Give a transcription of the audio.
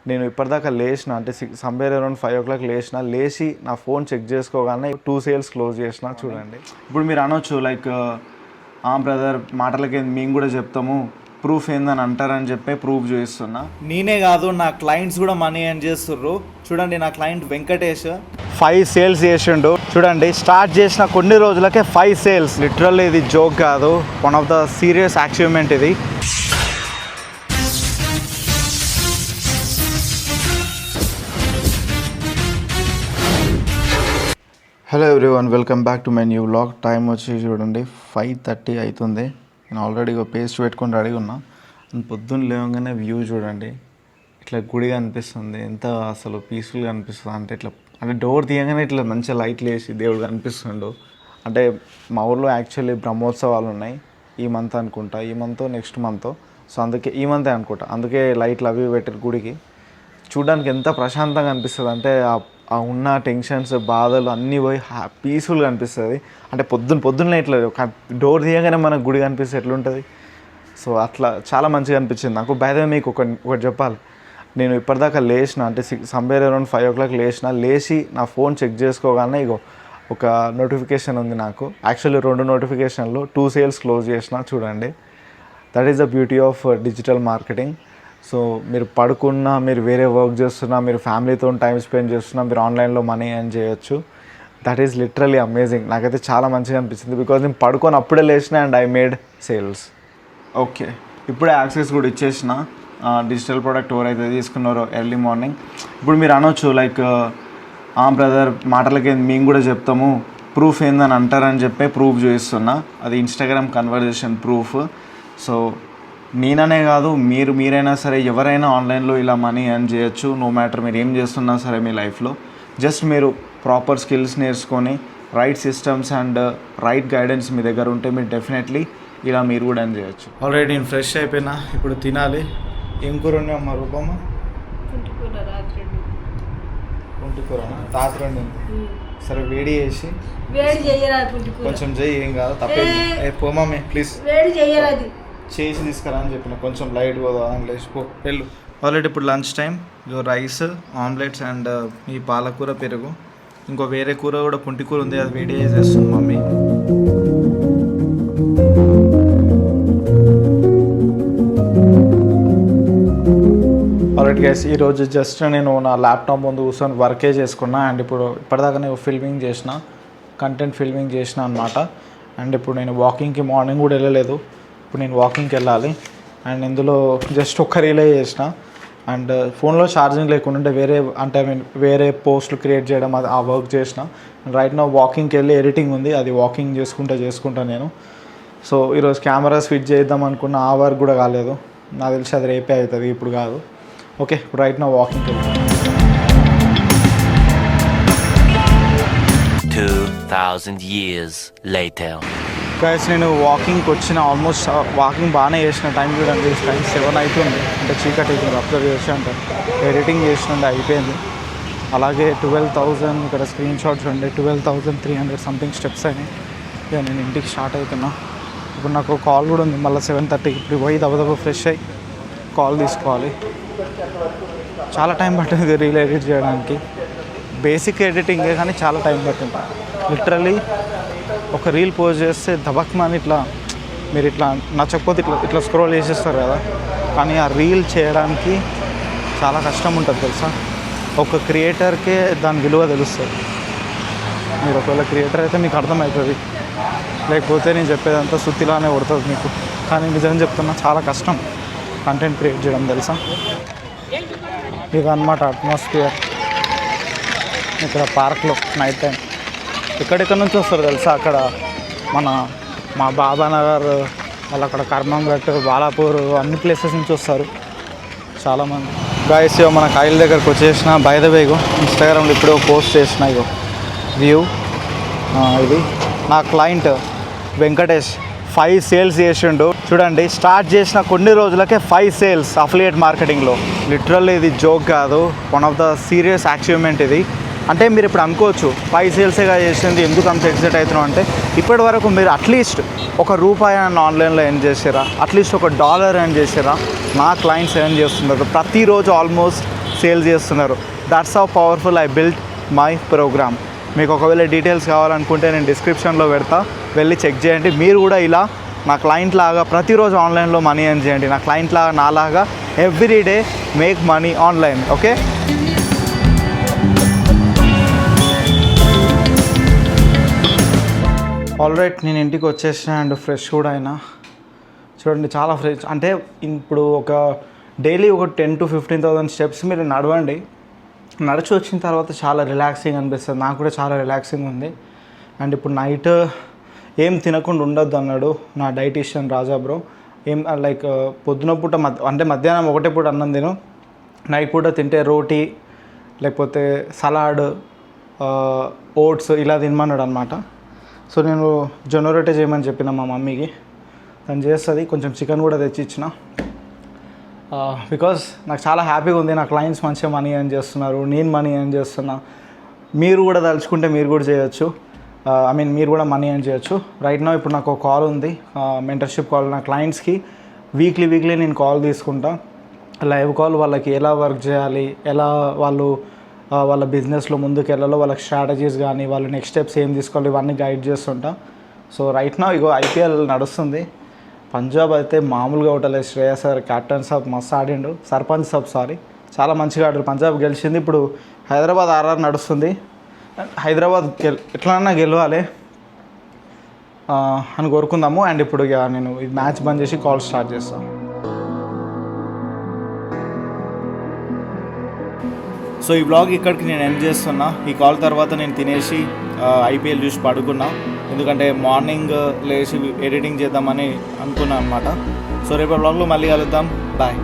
నేను ఇప్పటిదాకా లేచిన అంటే సంవేర్ అరౌండ్ 5 o'clock లేచి నా ఫోన్ చెక్ చేసుకోగానే 2 సేల్స్ క్లోజ్ చేసిన. చూడండి ఇప్పుడు మీరు అనొచ్చు లైక్ బ్రదర్ మాటలకి మేము కూడా చెప్తాము, ప్రూఫ్ ఏందని అంటారని చెప్పి ప్రూఫ్ చేస్తున్నా. నేనే కాదు, నా క్లయింట్స్ కూడా మనీ ఎర్న్ చేస్తుర్రు. చూడండి నా క్లయింట్ వెంకటేష్ 5 సేల్స్ చేసిండు. చూడండి స్టార్ట్ చేసిన కొన్ని రోజులకే 5 సేల్స్. లిటరల్లీ ఇది జోక్ కాదు, one of the serious achievement ఇది. Hello everyone, welcome back to my new vlog. Time వచ్చి చూడండి 5:30 అవుతుంది. నేను ఆల్రెడీ ఒక పేస్ట్ పెట్టుకొని రెడీగా ఉన్నా. పొద్దున్న లేవగానే వ్యూ చూడండి, ఇట్లా గుడిగా అనిపిస్తుంది. ఎంత అసలు పీస్ఫుల్గా అనిపిస్తుంది అంటే డోర్ తీయగానే ఇట్లా మంచిగా లైట్లు వేసి దేవుడు కనిపిస్తుండు. అంటే మా ఊర్లో యాక్చువల్లీ బ్రహ్మోత్సవాలు ఉన్నాయి ఈ మంత్ అనుకుంటా, ఈ మంత్ నెక్స్ట్ మంత్. సో అందుకే ఈ మంతే అనుకుంటా, అందుకే లైట్లు అవి పెట్టారు గుడికి. చూడడానికి ఎంత ప్రశాంతంగా అనిపిస్తుంది అంటే ఆ ఉన్న టెన్షన్స్ బాధలు అన్నీ పోయి పీస్ఫుల్గా అనిపిస్తుంది. అంటే పొద్దున్నే ఇట్లా డోర్ తీయగానే మనకు గుడి కనిపిస్తే ఎట్లుంటుంది. సో అట్లా చాలా మంచిగా అనిపించింది నాకు. బై ద వే మీకు ఒకటి చెప్పాలి, నేను ఇప్పటిదాకా లేచిన అంటే సంవేర్ అరౌండ్ 5 o'clock లేచి నా ఫోన్ చెక్ చేసుకోగానే ఒక నోటిఫికేషన్ ఉంది నాకు. యాక్చువల్లీ 2 నోటిఫికేషన్లు 2 సేల్స్ క్లోజ్ చేసిన. చూడండి that is the beauty of digital marketing. So మీరు పడుకున్నా, మీరు వేరే వర్క్ చేస్తున్నా, మీరు ఫ్యామిలీతో టైం స్పెండ్ చేస్తున్నా, మీరు ఆన్లైన్లో మనీ ఎర్న్ చేయొచ్చు. That is literally amazing. నాకైతే చాలా మంచిగా అనిపించింది బికాజ్ నేను పడుకొని అప్పుడే లేచిన and I made sales. Okay, ఇప్పుడే యాక్సెస్ కూడా ఇచ్చేసిన డిజిటల్ ప్రోడక్ట్ ఎవరైతే తీసుకున్నారో ఎర్లీ మార్నింగ్. ఇప్పుడు మీరు అనొచ్చు లైక్ బ్రదర్ మాటలకి మేము కూడా చెప్తాము, ప్రూఫ్ ఏందని అంటారని చెప్పి ప్రూఫ్ చూపిస్తున్నా. అది ఇన్స్టాగ్రామ్ కన్వర్జేషన్ ప్రూఫ్. సో నేననే కాదు, మీరైనా సరే ఎవరైనా ఆన్లైన్లో ఇలా మనీ ఎర్న్ చేయొచ్చు. నో మ్యాటర్ మీరు ఏం చేస్తున్నా సరే మీ లైఫ్లో. జస్ట్ మీరు ప్రాపర్ స్కిల్స్ నేర్చుకొని right systems and right guidance మీ దగ్గర ఉంటే మీరు డెఫినెట్లీ ఇలా మీరు కూడా ఎర్న్ చేయొచ్చు. ఆల్రెడీ నేను ఫ్రెష్ అయిపోయినా, ఇప్పుడు తినాలి. ఏం కూర ఉన్నాయి అమ్మ రూపమ్మ? పుంటికూరనా? రాత్రి వండింది. సరే వేడి చేసి కొంచెం చెయ్యి, ఏం కాదు తప్పేది. పోమమ్మే ప్లీజ్ చేసి తీసుకురా అని చెప్పిన. కొంచెం లైట్ పోదా లేచిపో వెళ్ళు. ఆల్రెడీ ఇప్పుడు lunch time. Rice, omelettes and ఈ పాలకూర, పెరుగు. ఇంకో వేరే కూర కూడా పుంటి కూర ఉంది, అది వేడి చేసేస్తుంది మమ్మీ. ఆల్రెడీ గైస్ ఈరోజు జస్ట్ నేను నా ల్యాప్టాప్ ముందు కూర్చొని వర్కే చేసుకున్నా. అండ్ ఇప్పటిదాకా నేను ఫిల్మింగ్ చేసిన, కంటెంట్ ఫిల్మింగ్ చేసిన అనమాట. అండ్ ఇప్పుడు నేను వాకింగ్కి మార్నింగ్ కూడా వెళ్ళలేదు. ఇప్పుడు నేను వాకింగ్కి వెళ్ళాలి. అండ్ ఇందులో జస్ట్ ఒక్క రీలే చేసిన. అండ్ ఫోన్లో ఛార్జింగ్ లేకుండా వేరే పోస్టులు క్రియేట్ చేయడం, అది ఆ వర్క్ చేసిన. రైట్ నా వాకింగ్కి వెళ్ళి ఎడిటింగ్ ఉంది, అది వాకింగ్ చేసుకుంటా నేను. సో ఈరోజు కెమెరా స్విచ్ చేద్దాం అనుకున్న, ఆ వర్క్ కూడా కాలేదు. నాకు తెలిసి అది రేపే అవుతుంది, ఇప్పుడు కాదు. ఓకే, ఇప్పుడు రైట్ నా వాకింగ్కి వెళ్తాను. 2000 years later. గైస్ నేను వాకింగ్కి వచ్చిన, ఆల్మోస్ట్ వాకింగ్ బాగానే చేసిన. టైం చూడండి, టైం 7 అవుతుంది. అంటే చీకటి అవుతుంది. అబ్జర్వ్ చేసి అంటే ఎడిటింగ్ చేసినండి అయిపోయింది. అలాగే 12,000 ఇక్కడ స్క్రీన్ షాట్స్ ఉండే 12,300 సంథింగ్ స్టెప్స్ అయినాయి. ఇక నేను ఇంటికి స్టార్ట్ అవుతున్నా. ఇప్పుడు నాకు కాల్ కూడా ఉంది మళ్ళీ 7:30. ఇప్పుడు పోయి దబదబ ఫ్రెష్ అయ్యి కాల్ తీసుకోవాలి. చాలా టైం పట్టింది రీల్ ఎడిట్ చేయడానికి. బేసిక్ ఎడిటింగే కానీ చాలా టైం పట్టింది. లిటరలీ ఒక రీల్ పోస్ట్ చేస్తే దబక్మని ఇట్లా మీరు ఇట్లా నచ్చకపోతే ఇట్లా స్క్రోల్ చేసేస్తారు కదా, కానీ ఆ రీల్ చేయడానికి చాలా కష్టం ఉంటుంది తెలుసా. ఒక క్రియేటర్కే దాని విలువ తెలుస్తుంది. మీరు ఒకవేళ క్రియేటర్ అయితే మీకు అర్థమవుతుంది, లేకపోతే నేను చెప్పేదంతా సుత్తిలానే కొడుతుంది మీకు. కానీ నిజం చెప్తున్నా, చాలా కష్టం కంటెంట్ క్రియేట్ చేయడం తెలుసా. ఇదన్నమాట అట్మాస్ఫియర్ ఇక్కడ పార్క్లో నైట్ టైం. ఎక్కడెక్కడ నుంచి వస్తారు తెలుసా, అక్కడ మా బాబానగర్ వాళ్ళు, అక్కడ కర్మంఘట్, బాలాపూర్, అన్ని ప్లేసెస్ నుంచి వస్తారు చాలామంది. గాయస్ మన కాయల దగ్గరకు వచ్చేసిన. బై ద వే ఇన్స్టాగ్రామ్లో ఇప్పుడే పోస్ట్ చేసిన వ్యూ. ఇది నా క్లయింట్ వెంకటేష్ 5 సేల్స్ చేసిండు. చూడండి స్టార్ట్ చేసిన కొన్ని రోజులకే 5 సేల్స్ అఫిలియేట్ మార్కెటింగ్లో. లిటరల్లీ ఇది జోక్ కాదు, one of the serious achievement ఇది. అంటే మీరు ఇప్పుడు అనుకోవచ్చు 5 సేల్సేగా చేసింది ఎందుకు అంత ఎగ్జైట్ అవుతున్నాం అంటే, ఇప్పటి వరకు మీరు అట్లీస్ట్ ₹1 ఆన్లైన్లో ఎర్న్ చేసారా, అట్లీస్ట్ $1 ఎర్న్ చేసారా? నా క్లయింట్స్ ఎర్న్ చేస్తున్నారు ప్రతిరోజు ఆల్మోస్ట్ సేల్ చేస్తున్నారు. That's how powerful I built my program. మీకు ఒకవేళ డీటెయిల్స్ కావాలనుకుంటే నేను డిస్క్రిప్షన్లో పెడతా, వెళ్ళి చెక్ చేయండి. మీరు కూడా ఇలా నా క్లయింట్ లాగా ప్రతిరోజు ఆన్లైన్లో మనీ ఎర్న్ చేయండి. నా క్లయింట్ లాగా నాలాగా every day make money online. Okay, alright, నేను ఇంటికి వచ్చేసిన అండ్ ఫ్రెష్ కూడా అయినా. చూడండి చాలా ఫ్రెష్. అంటే ఇప్పుడు ఒక డైలీ ఒక 10,000 to 15,000 స్టెప్స్ మీరు నడవండి. నడిచి వచ్చిన తర్వాత చాలా రిలాక్సింగ్ అనిపిస్తుంది. నాకు కూడా చాలా రిలాక్సింగ్ ఉంది. అండ్ ఇప్పుడు నైట్ ఏం తినకుండా ఉండొద్దు అన్నాడు నా డైటీషియన్ రాజా బ్రో. ఏం లైక్ పొద్దున పూట అంటే మధ్యాహ్నం ఒకటే పూట అన్నం తిను, నైట్ పూట తింటే రోటీ లేకపోతే సలాడ్, ఓట్స్ ఇలా తినమన్నాడు అనమాట. సో నేను జొన్న రొట్టె చేయమని చెప్పిన మా మమ్మీకి, తను చేస్తుంది. కొంచెం చికెన్ కూడా తెచ్చి ఇచ్చిన. బికాజ్ నాకు చాలా హ్యాపీగా ఉంది. నా క్లయింట్స్ మంచిగా మనీ ఎర్న్ చేస్తున్నారు, నేను మనీ ఎర్న్ చేస్తున్నా. మీరు కూడా తలుచుకుంటే మీరు కూడా చేయొచ్చు. మీరు కూడా మనీ ఎర్న్ చేయొచ్చు. రైట్ నౌ ఇప్పుడు నాకు ఒక కాల్ ఉంది, మెంటర్షిప్ కాల్. నా క్లయింట్స్కి వీక్లీ నేను కాల్ తీసుకుంటా, లైవ్ కాల్. వాళ్ళకి ఎలా వర్క్ చేయాలి, ఎలా వాళ్ళు వాళ్ళ బిజినెస్లో ముందుకు వెళ్ళాలో, వాళ్ళకి స్ట్రాటజీస్ కానీ వాళ్ళు నెక్స్ట్ స్టెప్స్ ఏం తీసుకోవాలి ఇవన్నీ గైడ్ చేస్తుంటా. సో రైట్ నౌ ఇగో ఐపీఎల్ నడుస్తుంది. పంజాబ్ అయితే మామూలుగా ఉండలేదు. శ్రేయస్ సార్ కెప్టెన్ సాబ్ మస్తు ఆడిండు. సర్పంచ్ సాబ్ చాలా మంచిగా ఆడారు. పంజాబ్ గెలిచింది. ఇప్పుడు హైదరాబాద్ ఆర్ఆర్ నడుస్తుంది. హైదరాబాద్ ఎట్లన్నా గెలవాలి అని కోరుకుందాము. అండ్ ఇప్పుడు ఇక నేను ఈ మ్యాచ్ బంద్ చేసి కాల్ స్టార్ట్ చేస్తాను. సో ఈ బ్లాగ్ ఇక్కడికి నేను ఎండ్ చేస్తున్నా. ఈ కాల్ తర్వాత నేను తినేసి ఐపీఎల్ చూసి పడుకున్నా. ఎందుకంటే మార్నింగ్ లేచి ఎడిటింగ్ చేద్దామని అనుకున్నాను అనమాట. సో రేపు బ్లాగ్లో మళ్ళీ కలుద్దాం. బాయ్.